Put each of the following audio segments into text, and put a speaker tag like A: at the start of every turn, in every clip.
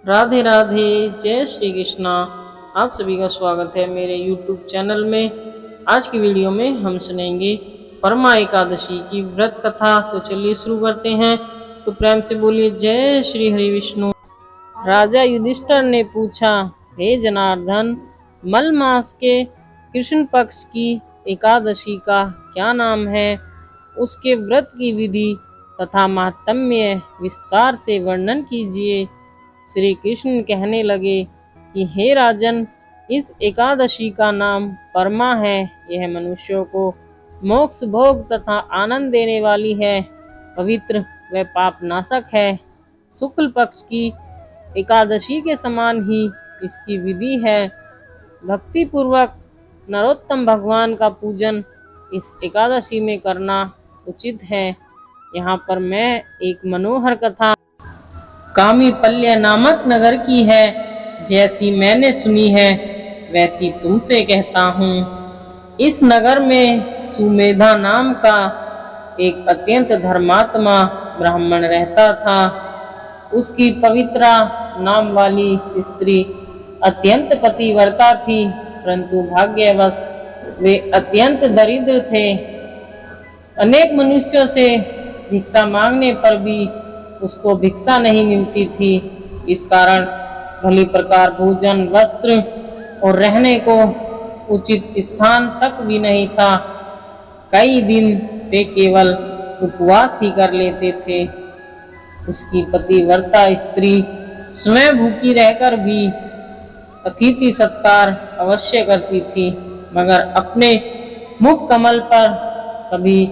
A: राधे राधे, जय श्री कृष्णा। आप सभी का स्वागत है मेरे YouTube चैनल में। आज की वीडियो में हम सुनेंगे परमा एकादशी की व्रत कथा। तो चलिए शुरू करते हैं। तो प्रेम से बोलिए जय श्री हरि विष्णु। राजा युधिष्ठिर ने पूछा, हे जनार्दन, मल मास के कृष्ण पक्ष की एकादशी का क्या नाम है? उसके व्रत की विधि तथा महात्म्य विस्तार से वर्णन कीजिए। श्री कृष्ण कहने लगे कि हे राजन, इस एकादशी का नाम परमा है। यह मनुष्यों को मोक्ष भोग तथा आनंद देने वाली है, पवित्र व पाप नाशक है। शुक्ल पक्ष की एकादशी के समान ही इसकी विधि है। भक्ति पूर्वक नरोत्तम भगवान का पूजन इस एकादशी में करना उचित है। यहाँ पर मैं एक मनोहर कथा कामीपल्य नामक नगर की है, जैसी मैंने सुनी है वैसी तुमसे कहता हूँ। इस नगर में सुमेधा नाम का एक अत्यंत धर्मात्मा ब्राह्मण रहता था। उसकी पवित्रा नाम वाली स्त्री अत्यंत पतिव्रता थी, परंतु भाग्यवश वे अत्यंत दरिद्र थे। अनेक मनुष्यों से भिक्षा मांगने पर भी उसको भिक्षा नहीं मिलती थी। इस कारण भली प्रकार भोजन, वस्त्र और रहने को उचित स्थान तक भी नहीं था। कई दिन वे केवल उपवास ही कर लेते थे। उसकी पतिव्रता स्त्री स्वयं भूखी रहकर भी अतिथि सत्कार अवश्य करती थी, मगर अपने मुख कमल पर कभी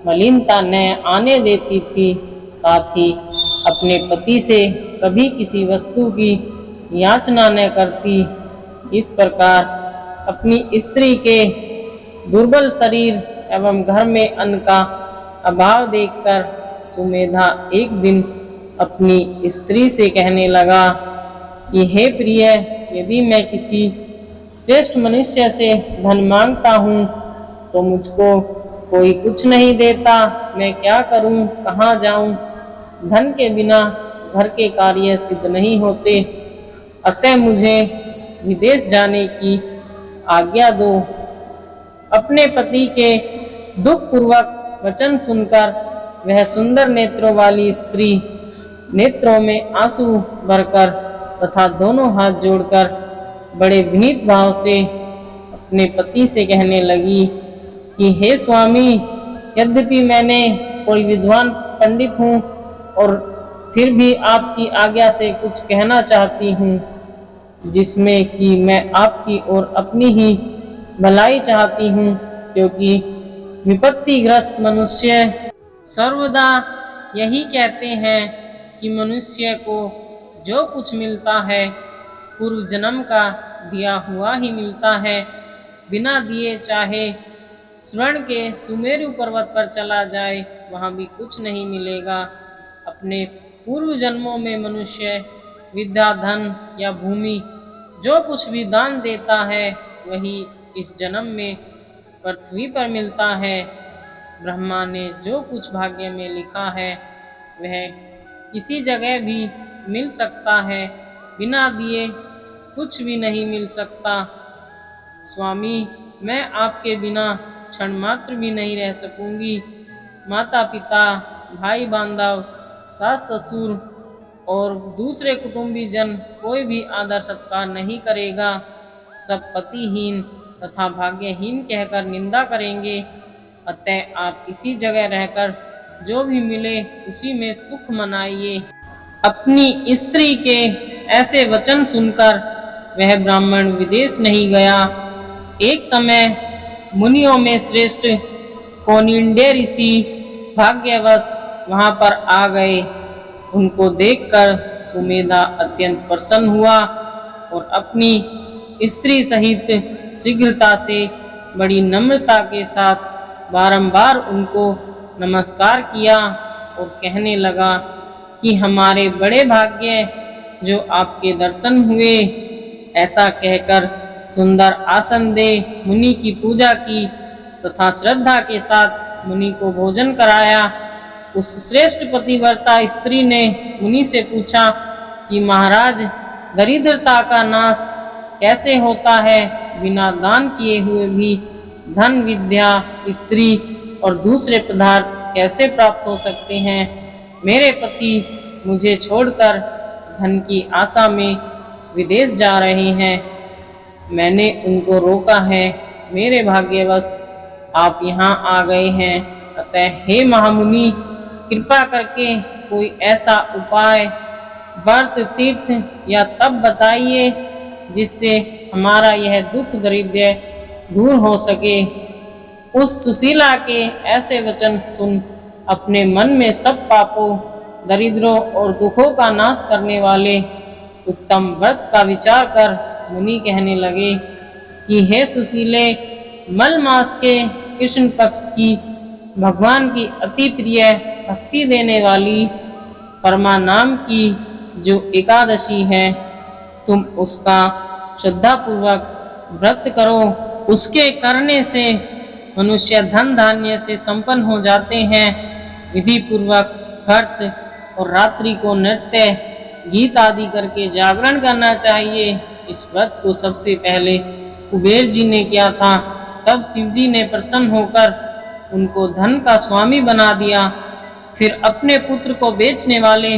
A: मलिनता न आने देती थी। साथ ही अपने पति से कभी किसी वस्तु की याचना न करती। इस प्रकार अपनी स्त्री के दुर्बल शरीर एवं घर में अन्न का अभाव देखकर सुमेधा एक दिन अपनी स्त्री से कहने लगा कि हे प्रिय, यदि मैं किसी श्रेष्ठ मनुष्य से धन मांगता हूँ तो मुझको कोई कुछ नहीं देता। मैं क्या करूँ, कहाँ जाऊँ? धन के बिना घर के कार्य सिद्ध नहीं होते, अतः मुझे विदेश जाने की आज्ञा दो। अपने पति के दुख पूर्वक वचन सुनकर वह सुंदर नेत्रों वाली स्त्री नेत्रों में आंसू भरकर तथा दोनों हाथ जोड़कर बड़े विनीत भाव से अपने पति से कहने लगी कि हे स्वामी, यद्यपि मैंने कोई विद्वान पंडित हूँ और फिर भी आपकी आज्ञा से कुछ कहना चाहती हूँ, जिसमें कि मैं आपकी और अपनी ही भलाई चाहती हूँ, क्योंकि विपत्तिग्रस्त मनुष्य सर्वदा यही कहते हैं कि मनुष्य को जो कुछ मिलता है पूर्व जन्म का दिया हुआ ही मिलता है। बिना दिए चाहे स्वर्ण के सुमेरु पर्वत पर चला जाए, वहाँ भी कुछ नहीं मिलेगा। अपने पूर्व जन्मों में मनुष्य विद्या, धन या भूमि जो कुछ भी दान देता है, वही इस जन्म में पृथ्वी पर मिलता है। ब्रह्मा ने जो कुछ भाग्य में लिखा है वह किसी जगह भी मिल सकता है, बिना दिए कुछ भी नहीं मिल सकता। स्वामी, मैं आपके बिना क्षण मात्र भी नहीं रह सकूंगी। माता पिता, भाई बांधव, सास ससुर और दूसरे कुटुंबी जन कोई भी आदर सत्कार नहीं करेगा। सब पतिहीन तथा भाग्यहीन कहकर निंदा करेंगे। अतः आप इसी जगह रहकर जो भी मिले उसी में सुख मनाइए। अपनी स्त्री के ऐसे वचन सुनकर वह ब्राह्मण विदेश नहीं गया। एक समय मुनियों में श्रेष्ठ कौनिंड्य ऋषि भाग्यवश वहां पर आ गए। उनको देखकर सुमेधा अत्यंत प्रसन्न हुआ और अपनी स्त्री सहित शीघ्रता से बड़ी नम्रता के साथ बारंबार उनको नमस्कार किया और कहने लगा कि हमारे बड़े भाग्य जो आपके दर्शन हुए। ऐसा कहकर सुंदर आसन दे मुनि की पूजा की तथा श्रद्धा के साथ मुनि को भोजन कराया। उस श्रेष्ठ पतिव्रता स्त्री ने मुनि से पूछा कि महाराज, दरिद्रता का नाश कैसे होता है, बिना दान किए हुए भी धन, विद्या, स्त्री और दूसरे पदार्थ कैसे प्राप्त हो सकते हैं। मेरे पति मुझे छोड़कर धन की आशा में विदेश जा रहे हैं। मैंने उनको रोका है। मेरे भाग्यवश आप यहाँ आ गए हैं। अतः हे महामुनि, कृपा करके कोई ऐसा उपाय, व्रत, तीर्थ या तप बताइए जिससे हमारा यह दुख दरिद्र दूर हो सके। उस सुशीला के ऐसे वचन सुन अपने मन में सब पापों, दरिद्रों और दुखों का नाश करने वाले उत्तम व्रत का विचार कर मुनि कहने लगे कि हे सुशीले, मल मास के कृष्ण पक्ष की भगवान की अति प्रिय भक्ति देने वाली परमा नाम की जो एकादशी है, तुम उसका श्रद्धापूर्वक व्रत करो। उसके करने से मनुष्य धन धान्य से संपन्न हो जाते हैं। विधि पूर्वक व्रत और रात्रि को नृत्य, गीत आदि करके जागरण करना चाहिए। इस व्रत को सबसे पहले कुबेर जी ने किया था। तब शिव जी ने प्रसन्न होकर उनको धन का स्वामी बना दिया। फिर अपने पुत्र को बेचने वाले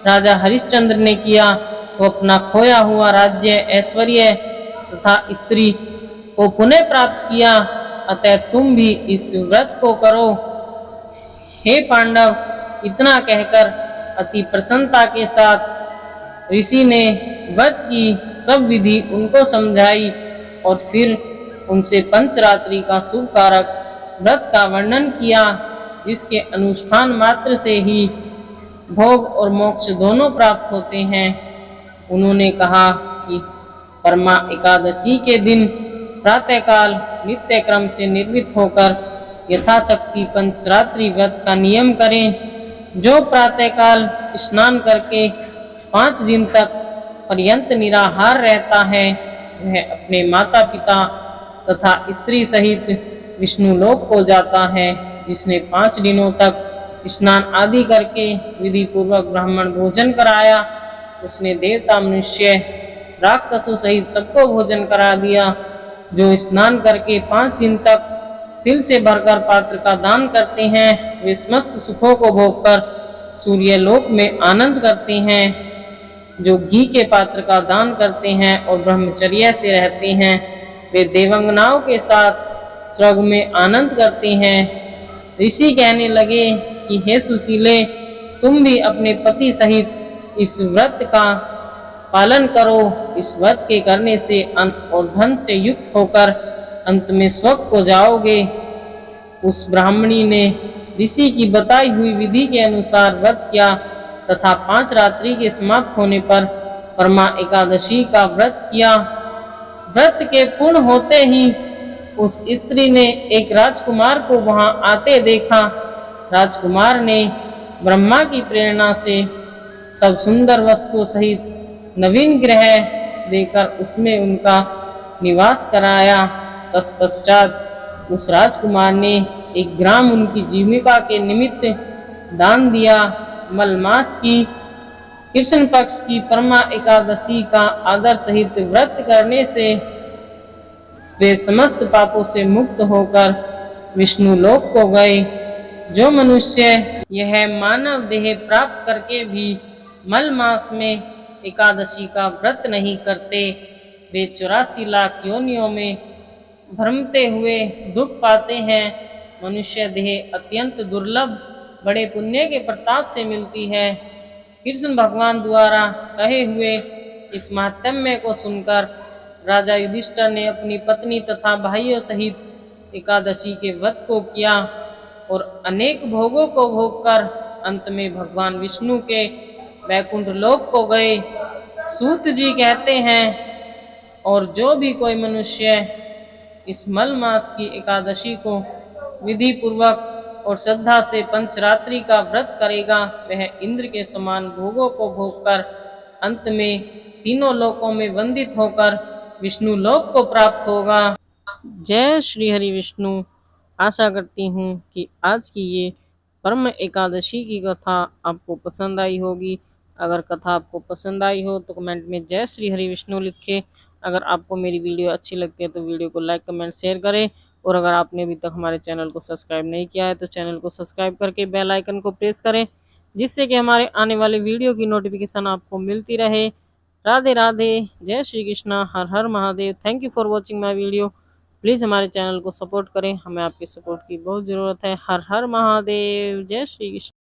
A: राजा हरिश्चंद्र ने किया तो अपना खोया हुआ राज्य, ऐश्वर्य तथा स्त्री को पुनः प्राप्त किया। अतः तुम भी इस व्रत को करो। हे पांडव, इतना कहकर अति प्रसन्नता के साथ ऋषि ने व्रत की सब विधि उनको समझाई और फिर उनसे पंचरात्रि का शुभ कारक व्रत का वर्णन किया, जिसके अनुष्ठान मात्र से ही भोग और मोक्ष दोनों प्राप्त होते हैं। उन्होंने कहा कि परमा एकादशी के दिन प्रातःकाल नित्य क्रम से निर्वृत्त होकर यथाशक्ति पंचरात्रि व्रत का नियम करें। जो प्रातःकाल स्नान करके 5 दिन तक पर्यंत निराहार रहता है, वह अपने माता पिता तथा स्त्री सहित विष्णु लोक को जाता है। जिसने 5 दिनों तक स्नान आदि करके विधि पूर्वक ब्राह्मण भोजन कराया, उसने देवता, मनुष्य, राक्षसों सहित सबको भोजन करा दिया। जो स्नान करके 5 दिन तक तिल से भरकर पात्र का दान करते हैं, वे समस्त सुखों को भोगकर सूर्यलोक में आनंद करते हैं। जो घी के पात्र का दान करते हैं और ब्रह्मचर्य से रहते हैं, वे देवांगनाओं के साथ स्वर्ग में आनंद करते हैं। ऋषि कहने लगे कि हे सुशीले, तुम भी अपने पति सहित इस व्रत का पालन करो। इस व्रत के करने से अन्न और धन से युक्त होकर अंत में स्वर्ग को जाओगे। उस ब्राह्मणी ने ऋषि की बताई हुई विधि के अनुसार व्रत किया तथा 5 रात्रि के समाप्त होने पर परमा एकादशी का व्रत किया। व्रत के पूर्ण होते ही उस स्त्री ने एक राजकुमार को वहां आते देखा। राजकुमार ने ब्रह्मा की प्रेरणा से सब सुंदर वस्तुओं सहित नवीन ग्रह देकर उसमें उनका निवास कराया। तत्पश्चात उस राजकुमार ने 1 ग्राम उनकी जीविका के निमित्त दान दिया। मलमास की कृष्ण पक्ष की परमा एकादशी का आदर सहित व्रत करने से वे समस्त पापों से मुक्त होकर विष्णु लोक को गए। जो मनुष्य यह मानव देह प्राप्त करके भी मल मास में एकादशी का व्रत नहीं करते, वे 84 लाख योनियों में भ्रमते हुए दुख पाते हैं। मनुष्य देह अत्यंत दुर्लभ बड़े पुण्य के प्रताप से मिलती है। कृष्ण भगवान द्वारा कहे हुए इस महात्म्य को सुनकर राजा युधिष्ठिर ने अपनी पत्नी तथा भाइयों सहित एकादशी के व्रत को किया और अनेक भोगों को भोगकर अंत में भगवान विष्णु के वैकुंठ लोक को गए। सूत जी कहते हैं, और जो भी कोई मनुष्य इस मल मास की एकादशी को विधि पूर्वक और श्रद्धा से पंचरात्रि का व्रत करेगा, वह इंद्र के समान भोगों को भोगकर अंत में तीनों लोकों में वंदित होकर विष्णु लोक को प्राप्त होगा। जय श्री हरि विष्णु। आशा करती हूँ कि आज की ये परम एकादशी की कथा आपको पसंद आई होगी। अगर कथा आपको पसंद आई हो तो कमेंट में जय श्री हरि विष्णु लिखें। अगर आपको मेरी वीडियो अच्छी लगती है तो वीडियो को लाइक कमेंट शेयर करें, और अगर आपने अभी तक हमारे चैनल को सब्सक्राइब नहीं किया है तो चैनल को सब्सक्राइब करके बेल आइकन को प्रेस करें, जिससे कि हमारे आने वाले वीडियो की नोटिफिकेशन आपको मिलती रहे। राधे राधे, जय श्री कृष्णा, हर हर Mahadev. Thank you for watching my video. Please हमारे चैनल को सपोर्ट करें, हमें आपके सपोर्ट की बहुत ज़रूरत है। हर हर महादेव, जय श्री कृष्ण।